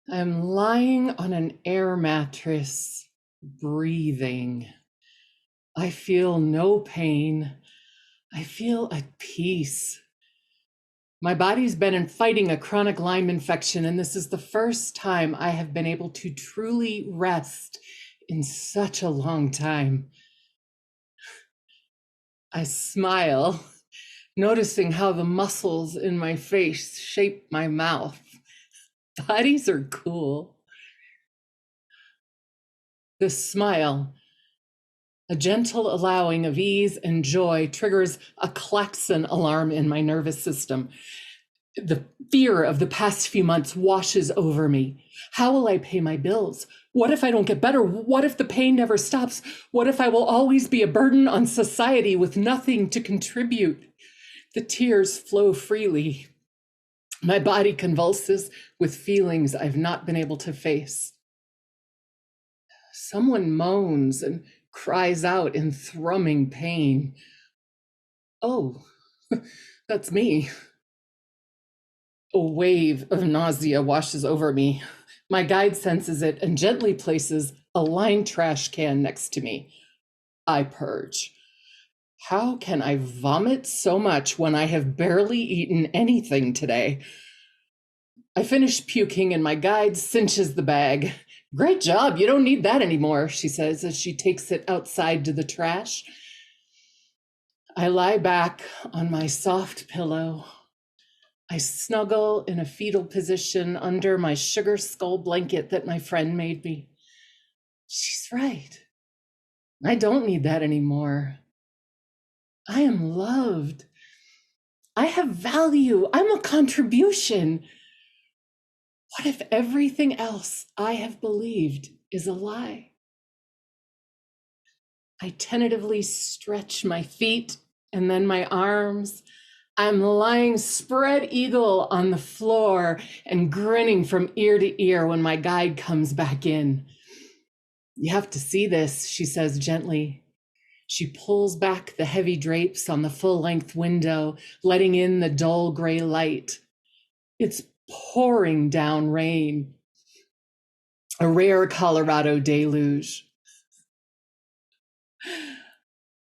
I'm lying on an air mattress, breathing. I feel no pain. I feel at peace. My body's been fighting a chronic Lyme infection, and this is the first time I have been able to truly rest in such a long time. I smile, noticing how the muscles in my face shape my mouth. Bodies are cool. This smile, a gentle allowing of ease and joy, triggers a klaxon alarm in my nervous system. The fear of the past few months washes over me. How will I pay my bills? What if I don't get better? What if the pain never stops? What if I will always be a burden on society with nothing to contribute? The tears flow freely. My body convulses with feelings I've not been able to face. Someone moans and cries out in thrumming pain. Oh, that's me. A wave of nausea washes over me. My guide senses it and gently places a lined trash can next to me. I purge. How can I vomit so much when I have barely eaten anything today? I finish puking and my guide cinches the bag. Great job, you don't need that anymore, she says as she takes it outside to the trash. I lie back on my soft pillow. I snuggle in a fetal position under my sugar skull blanket that my friend made me. She's right. I don't need that anymore. I am loved. I have value. I'm a contribution. What if everything else I have believed is a lie? I tentatively stretch my feet and then my arms. I'm lying spread eagle on the floor and grinning from ear to ear when my guide comes back in. You have to see this, she says gently. She pulls back the heavy drapes on the full-length window, letting in the dull gray light. It's pouring down rain, a rare Colorado deluge.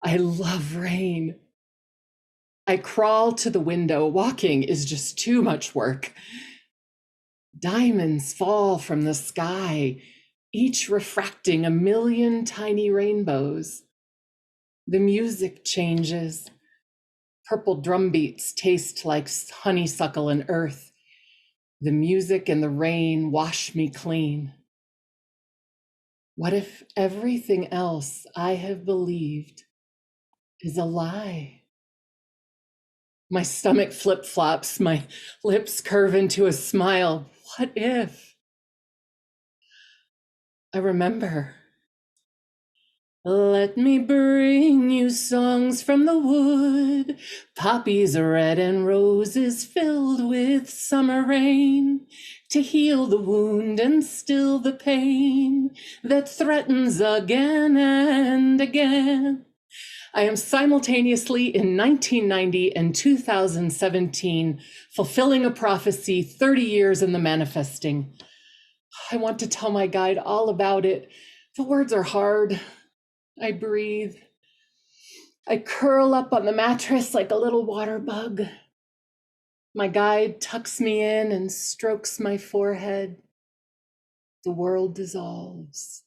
I love rain. I crawl to the window. Walking is just too much work. Diamonds fall from the sky, each refracting a million tiny rainbows. The music changes. Purple drum beats taste like honeysuckle and earth. The music and the rain wash me clean. What if everything else I have believed is a lie? My stomach flip-flops, my lips curve into a smile. What if? I remember. Let me bring you songs from the wood, poppies red and roses filled with summer rain, to heal the wound and still the pain that threatens again and again. I am simultaneously in 1990 and 2017, fulfilling a prophecy, 30 years in the manifesting. I want to tell my guide all about it. The words are hard. I breathe. I curl up on the mattress like a little water bug. My guide tucks me in and strokes my forehead. The world dissolves.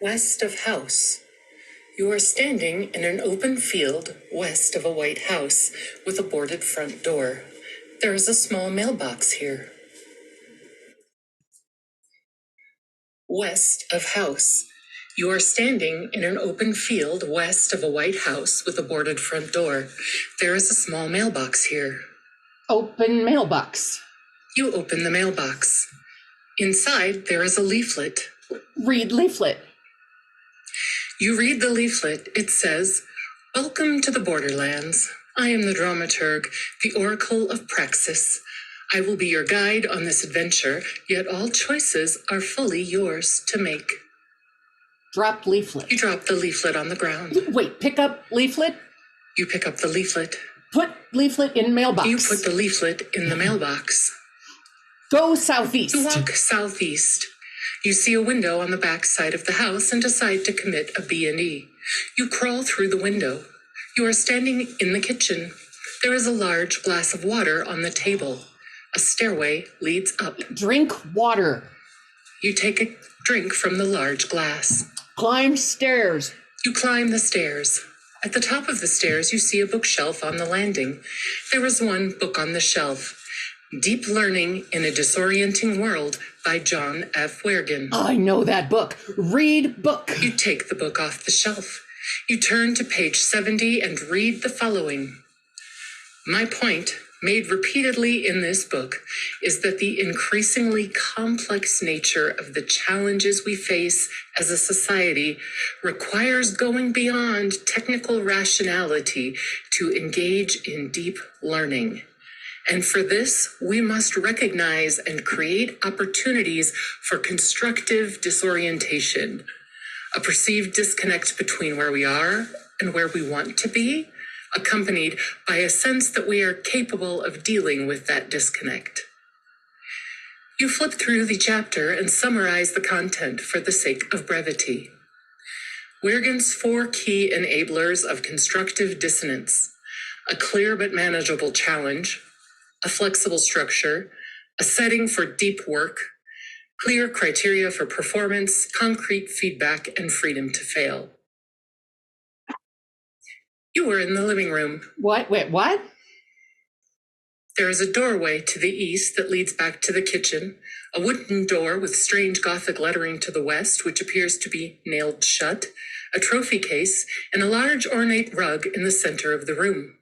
West of house. You are standing in an open field west of a white house with a boarded front door. There is a small mailbox here. West of house. You are standing in an open field west of a white house with a boarded front door. There is a small mailbox here. Open mailbox. You open the mailbox. Inside, there is a leaflet. Read leaflet. You read the leaflet. It says, "Welcome to the Borderlands. I am the dramaturg, the Oracle of Praxis. I will be your guide on this adventure, yet all choices are fully yours to make." Drop leaflet. You drop the leaflet on the ground. Wait, pick up leaflet? You pick up the leaflet. Put leaflet in mailbox. You put the leaflet in the mailbox. Go southeast. You walk southeast. You see a window on the back side of the house and decide to commit a B&E. You crawl through the window. You are standing in the kitchen. There is a large glass of water on the table. A stairway leads up. Drink water. You take a drink from the large glass. Climb stairs. You climb the stairs. At the top of the stairs, you see a bookshelf on the landing. There is one book on the shelf. Deep Learning in a Disorienting World by John F. Wergen. I know that book. Read book. You take the book off the shelf. You turn to page 70 and read the following. My point, made repeatedly in this book, is that the increasingly complex nature of the challenges we face as a society requires going beyond technical rationality to engage in deep learning. And for this, we must recognize and create opportunities for constructive disorientation, a perceived disconnect between where we are and where we want to be, accompanied by a sense that we are capable of dealing with that disconnect. You flip through the chapter and summarize the content for the sake of brevity. Wergen's 4 key enablers of constructive dissonance: a clear but manageable challenge, a flexible structure, a setting for deep work, clear criteria for performance, concrete feedback, and freedom to fail. You were in the living room. What? Wait, what? There is a doorway to the east that leads back to the kitchen, a wooden door with strange Gothic lettering to the west, which appears to be nailed shut, a trophy case, and a large ornate rug in the center of the room.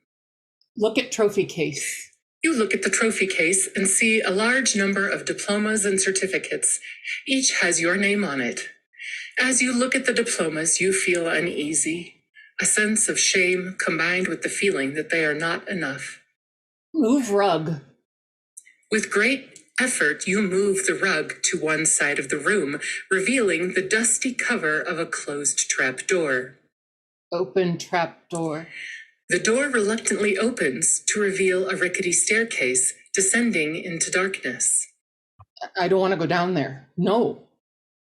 Look at trophy case. You look at the trophy case and see a large number of diplomas and certificates. Each has your name on it. As you look at the diplomas, you feel uneasy, a sense of shame combined with the feeling that they are not enough. Move rug. With great effort, you move the rug to one side of the room, revealing the dusty cover of a closed trap door. Open trap door. The door reluctantly opens to reveal a rickety staircase descending into darkness. I don't want to go down there. No.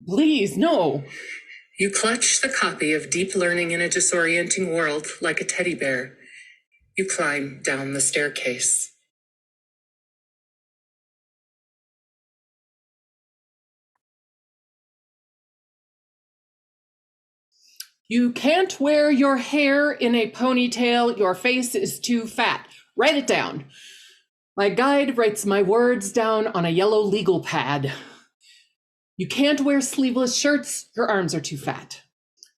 Please, no. You clutch the copy of Deep Learning in a Disorienting World like a teddy bear. You climb down the staircase. You can't wear your hair in a ponytail. Your face is too fat. Write it down. My guide writes my words down on a yellow legal pad. You can't wear sleeveless shirts. Your arms are too fat.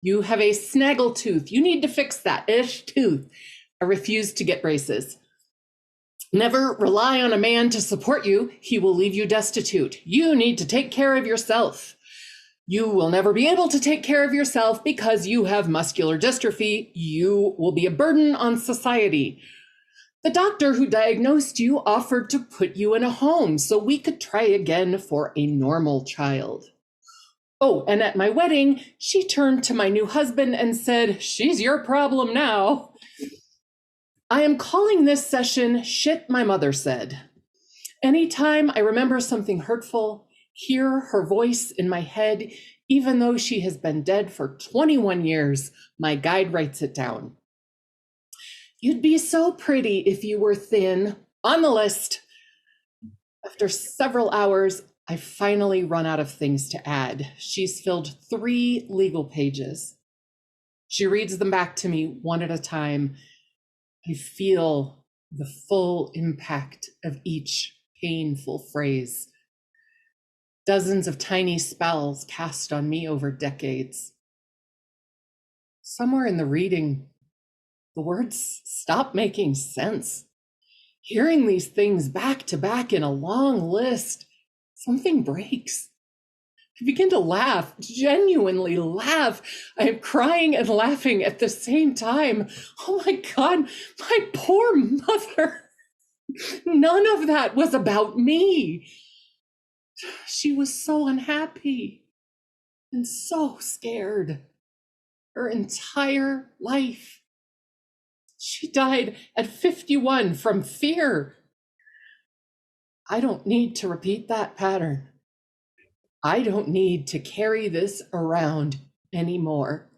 You have a snaggle tooth. You need to fix that ish tooth. I refuse to get braces. Never rely on a man to support you. He will leave you destitute. You need to take care of yourself. You will never be able to take care of yourself because you have muscular dystrophy. You will be a burden on society. The doctor who diagnosed you offered to put you in a home so we could try again for a normal child. Oh, and at my wedding, she turned to my new husband and said, "She's your problem now." I am calling this session Shit My Mother Said. Anytime I remember something hurtful, hear her voice in my head, even though she has been dead for 21 years, my guide writes it down. You'd be so pretty if you were thin. On the list. After several hours, I finally run out of things to add. She's filled 3 legal pages. She reads them back to me one at a time. I feel the full impact of each painful phrase. Dozens of tiny spells cast on me over decades. Somewhere in the reading, the words stop making sense. Hearing these things back to back in a long list, something breaks. I begin to laugh, genuinely laugh. I am crying and laughing at the same time. Oh my God, my poor mother. None of that was about me. She was so unhappy and so scared her entire life. She died at 51 from fear. I don't need to repeat that pattern. I don't need to carry this around anymore.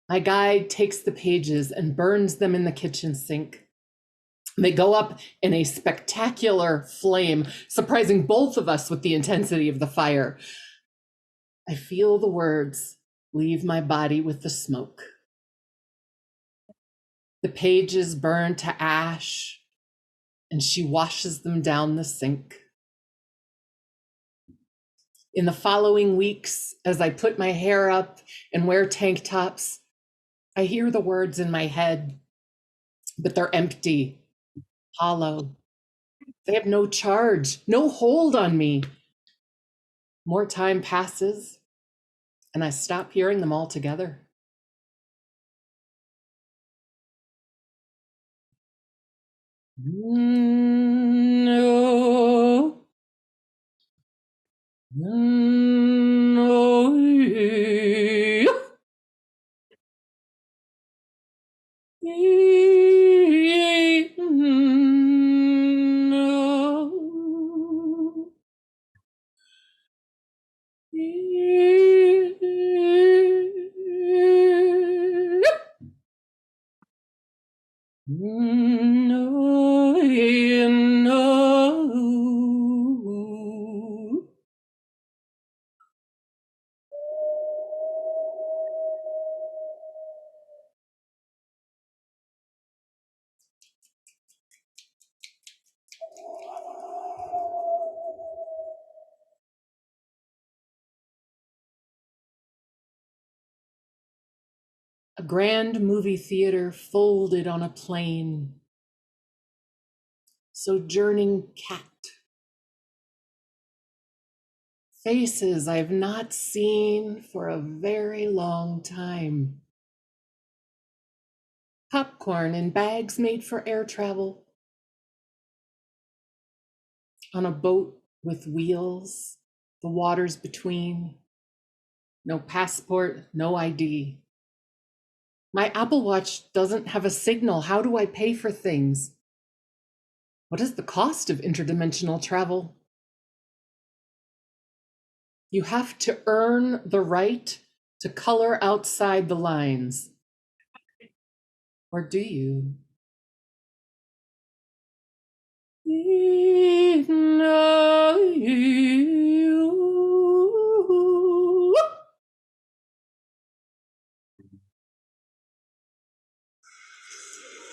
My guide takes the pages and burns them in the kitchen sink. They go up in a spectacular flame, surprising both of us with the intensity of the fire. I feel the words leave my body with the smoke. The pages burn to ash, and she washes them down the sink. In the following weeks, as I put my hair up and wear tank tops, I hear the words in my head, but they're empty, hollow. They have no charge, no hold on me. More time passes, and I stop hearing them altogether. No. No. No, no. A grand movie theater folded on a plain. Sojourning cat. Faces I've not seen for a very long time. Popcorn in bags made for air travel. On a boat with wheels, the waters between. No passport, no ID. My Apple Watch doesn't have a signal. How do I pay for things? What is the cost of interdimensional travel? You have to earn the right to color outside the lines. Or do you?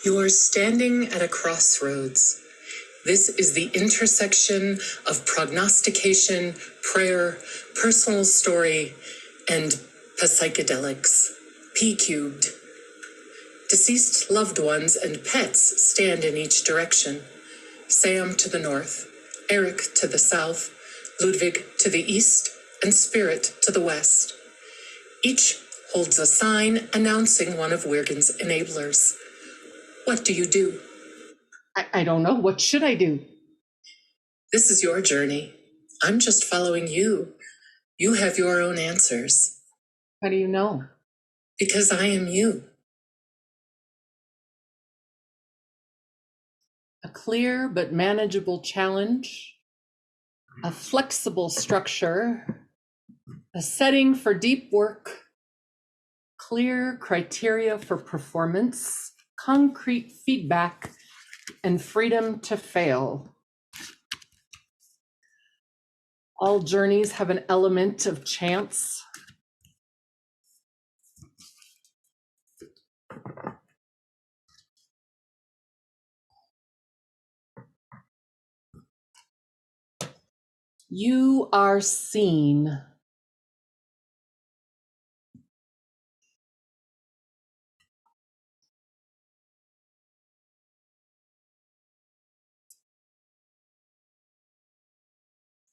You are standing at a crossroads. This is the intersection of prognostication, prayer, personal story, and psychedelics, P cubed. Deceased loved ones and pets stand in each direction. Sam to the north, Eric to the south, Ludwig to the east, and Spirit to the west. Each holds a sign announcing one of Wirgen's enablers. What do you do? I don't know. What should I do? This is your journey. I'm just following you. You have your own answers. How do you know? Because I am you. A clear but manageable challenge, a flexible structure, a setting for deep work, clear criteria for performance, concrete feedback, and freedom to fail. All journeys have an element of chance. You are seen.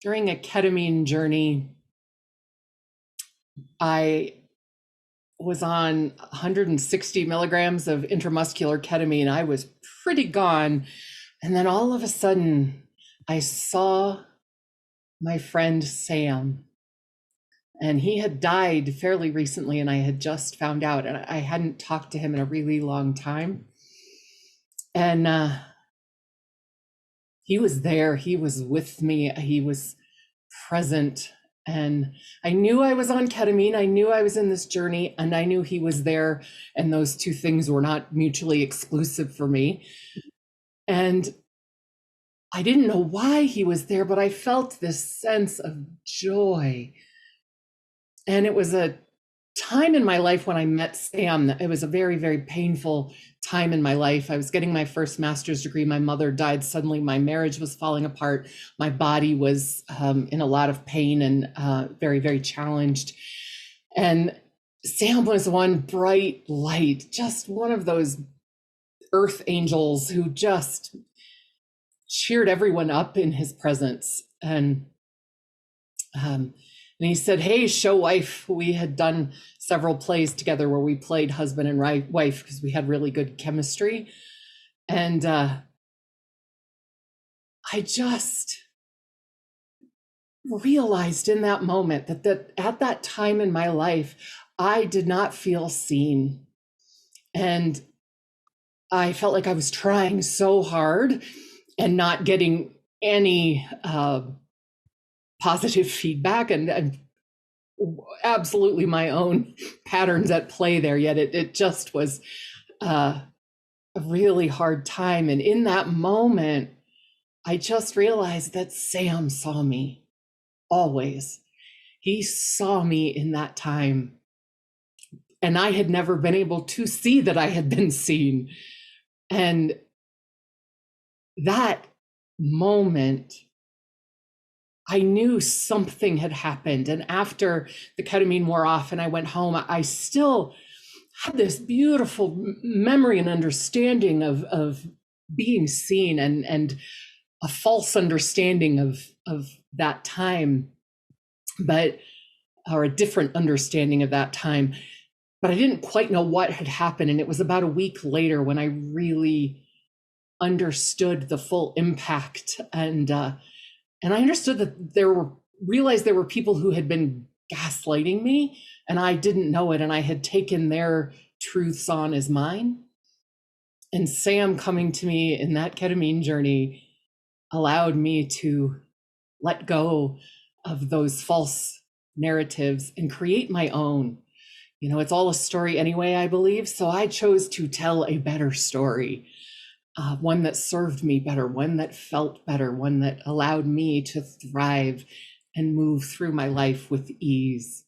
During a ketamine journey, I was on 160 milligrams of intramuscular ketamine. I was pretty gone. And then all of a sudden, I saw my friend Sam, and he had died fairly recently, and I had just found out, and I hadn't talked to him in a really long time. And he was there, he was with me, he was present. And I knew I was on ketamine, I knew I was in this journey, and I knew he was there. And those two things were not mutually exclusive for me. And I didn't know why he was there, but I felt this sense of joy. And it was a time in my life when I met Sam. It was a very, very painful time in my life. I was getting my first master's degree. My mother died suddenly. My marriage was falling apart. My body was in a lot of pain and very, very challenged. And Sam was one bright light, just one of those earth angels who just cheered everyone up in his presence. And he said, "Hey, show wife." We had done several plays together where we played husband and wife because we had really good chemistry. And I just realized in that moment that at that time in my life, I did not feel seen. And I felt like I was trying so hard and not getting any positive feedback, and absolutely my own patterns at play there. Yet it just was a really hard time. And in that moment, I just realized that Sam saw me always. He saw me in that time. And I had never been able to see that I had been seen. And that moment, I knew something had happened. And after the ketamine wore off and I went home, I still had this beautiful memory and understanding of being seen, and a false understanding of that time, or a different understanding of that time. But I didn't quite know what had happened. And it was about a week later when I really understood the full impact. And I understood that realized there were people who had been gaslighting me, and I didn't know it. And I had taken their truths on as mine. And Sam coming to me in that ketamine journey allowed me to let go of those false narratives and create my own. You know, it's all a story anyway, I believe. So I chose to tell a better story, one that served me better, one that felt better, one that allowed me to thrive and move through my life with ease.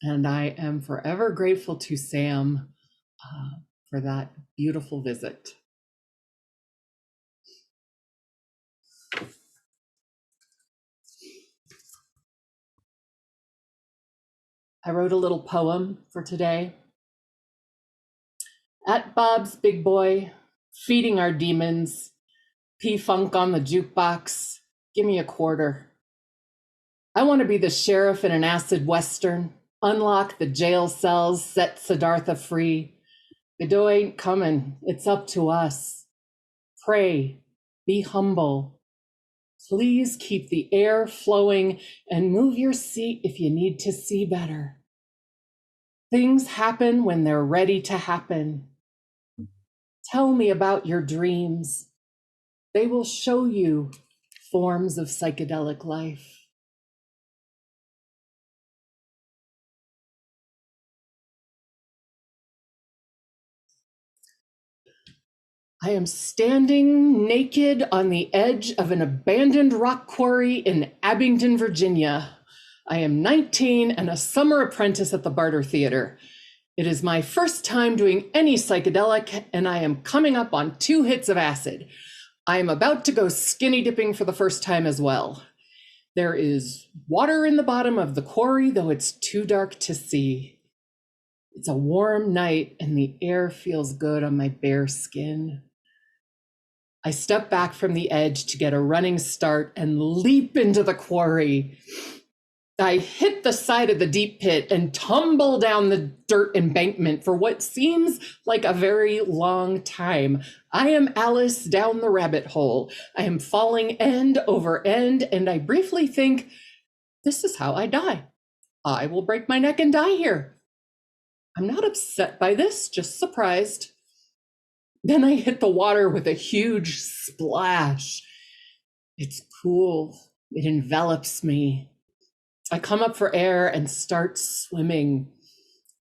And I am forever grateful to Sam for that beautiful visit. I wrote a little poem for today. At Bob's Big Boy, feeding our demons, P-Funk on the jukebox, give me a quarter. I want to be the sheriff in an acid western, unlock the jail cells, set Siddhartha free. Godot ain't coming, it's up to us. Pray, be humble. Please keep the air flowing and move your seat if you need to see better. Things happen when they're ready to happen. Tell me about your dreams. They will show you forms of psychedelic life. I am standing naked on the edge of an abandoned rock quarry in Abingdon, Virginia. I am 19 and a summer apprentice at the Barter Theater. It is my first time doing any psychedelic, and I am coming up on 2 hits of acid. I am about to go skinny dipping for the first time as well. There is water in the bottom of the quarry, though it's too dark to see. It's a warm night and the air feels good on my bare skin. I step back from the edge to get a running start and leap into the quarry. I hit the side of the deep pit and tumble down the dirt embankment for what seems like a very long time. I am Alice down the rabbit hole. I am falling end over end, and I briefly think, this is how I die. I will break my neck and die here. I'm not upset by this, just surprised. Then I hit the water with a huge splash. It's cool. It envelops me. I come up for air and start swimming.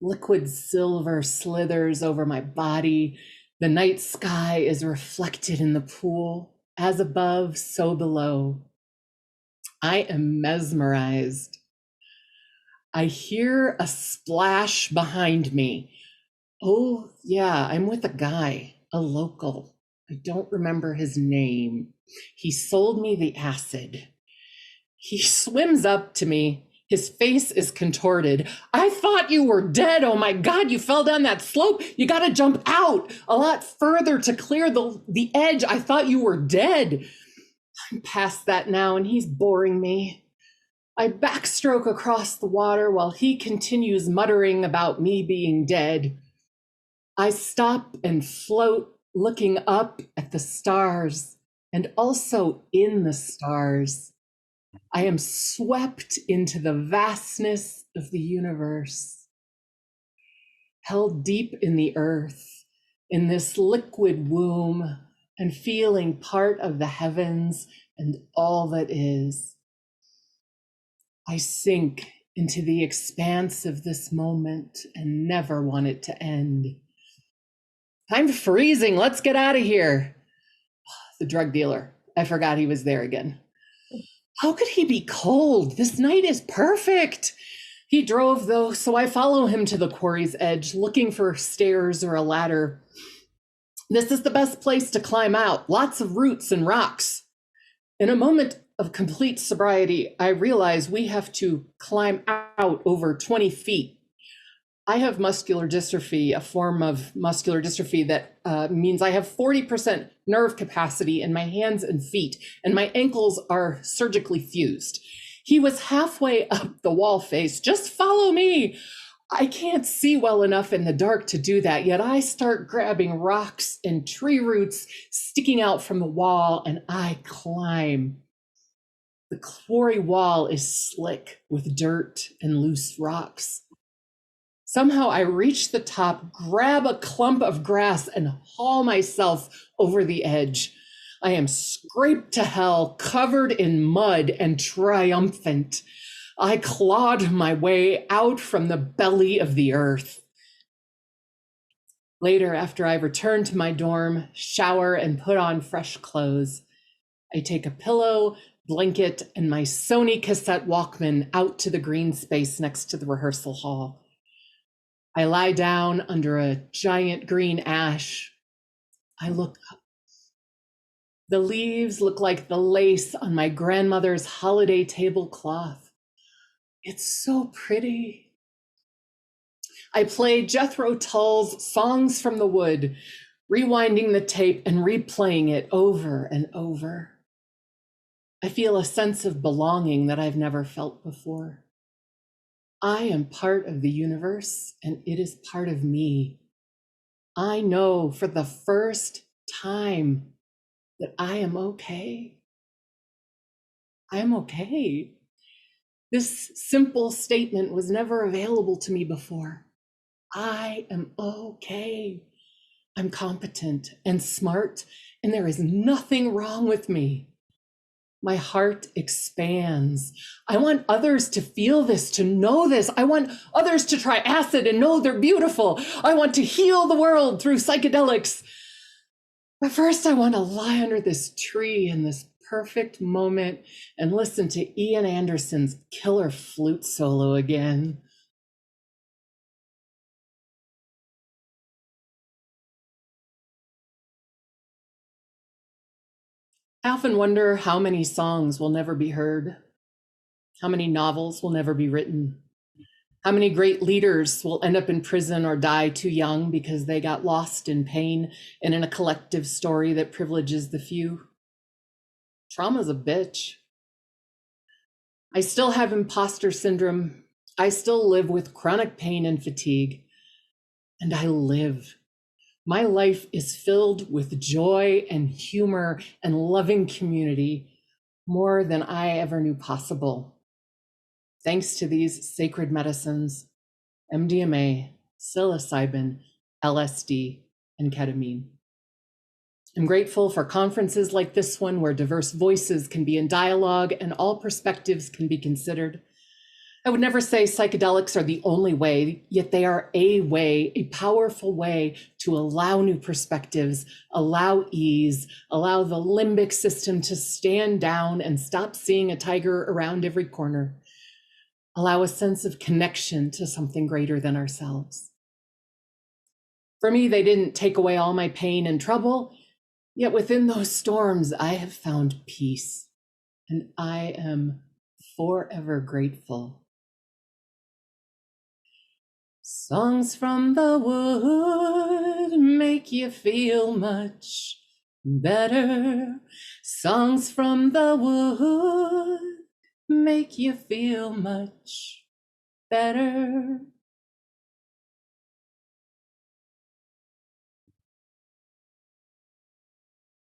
Liquid silver slithers over my body. The night sky is reflected in the pool. As above, so below. I am mesmerized. I hear a splash behind me. Oh, yeah, I'm with a guy, a local. I don't remember his name. He sold me the acid. He swims up to me. His face is contorted. I thought you were dead. Oh my God, you fell down that slope. You got to jump out a lot further to clear the edge. I thought you were dead. I'm past that now, and he's boring me. I backstroke across the water while he continues muttering about me being dead. I stop and float, looking up at the stars and also in the stars. I am swept into the vastness of the universe, held deep in the earth, in this liquid womb, and feeling part of the heavens and all that is. I sink into the expanse of this moment and never want it to end. I'm freezing. Let's get out of here. The drug dealer. I forgot he was there again. How could he be cold? This night is perfect. He drove, though, so I follow him to the quarry's edge, looking for stairs or a ladder. This is the best place to climb out. Lots of roots and rocks. In a moment of complete sobriety, I realize we have to climb out over 20 feet. I have muscular dystrophy, a form of muscular dystrophy that means I have 40% nerve capacity in my hands and feet, and my ankles are surgically fused. He was halfway up the wall face. Just follow me. I can't see well enough in the dark to do that, yet I start grabbing rocks and tree roots sticking out from the wall, and I climb. The quarry wall is slick with dirt and loose rocks. Somehow I reach the top, grab a clump of grass, and haul myself over the edge. I am scraped to hell, covered in mud and triumphant. I clawed my way out from the belly of the earth. Later, after I return to my dorm, shower, and put on fresh clothes, I take a pillow, blanket, and my Sony cassette Walkman out to the green space next to the rehearsal hall. I lie down under a giant green ash. I look up. The leaves look like the lace on my grandmother's holiday tablecloth. It's so pretty. I play Jethro Tull's Songs from the Wood, rewinding the tape and replaying it over and over. I feel a sense of belonging that I've never felt before. I am part of the universe, and it is part of me. I know for the first time that I am okay. I am okay. This simple statement was never available to me before. I am okay. I'm competent and smart, and there is nothing wrong with me. My heart expands. I want others to feel this, to know this. I want others to try acid and know they're beautiful. I want to heal the world through psychedelics. But first, I want to lie under this tree in this perfect moment and listen to Ian Anderson's killer flute solo again. I often wonder how many songs will never be heard, how many novels will never be written, how many great leaders will end up in prison or die too young because they got lost in pain and in a collective story that privileges the few. Trauma's a bitch. I still have imposter syndrome. I still live with chronic pain and fatigue. And I live. My life is filled with joy and humor and loving community, more than I ever knew possible. Thanks to these sacred medicines, MDMA, psilocybin, LSD, and ketamine. I'm grateful for conferences like this one where diverse voices can be in dialogue and all perspectives can be considered. I would never say psychedelics are the only way, yet they are a way, a powerful way to allow new perspectives, allow ease, allow the limbic system to stand down and stop seeing a tiger around every corner, allow a sense of connection to something greater than ourselves. For me, they didn't take away all my pain and trouble, yet within those storms, I have found peace, and I am forever grateful. Songs from the wood make you feel much better. Songs from the wood make you feel much better.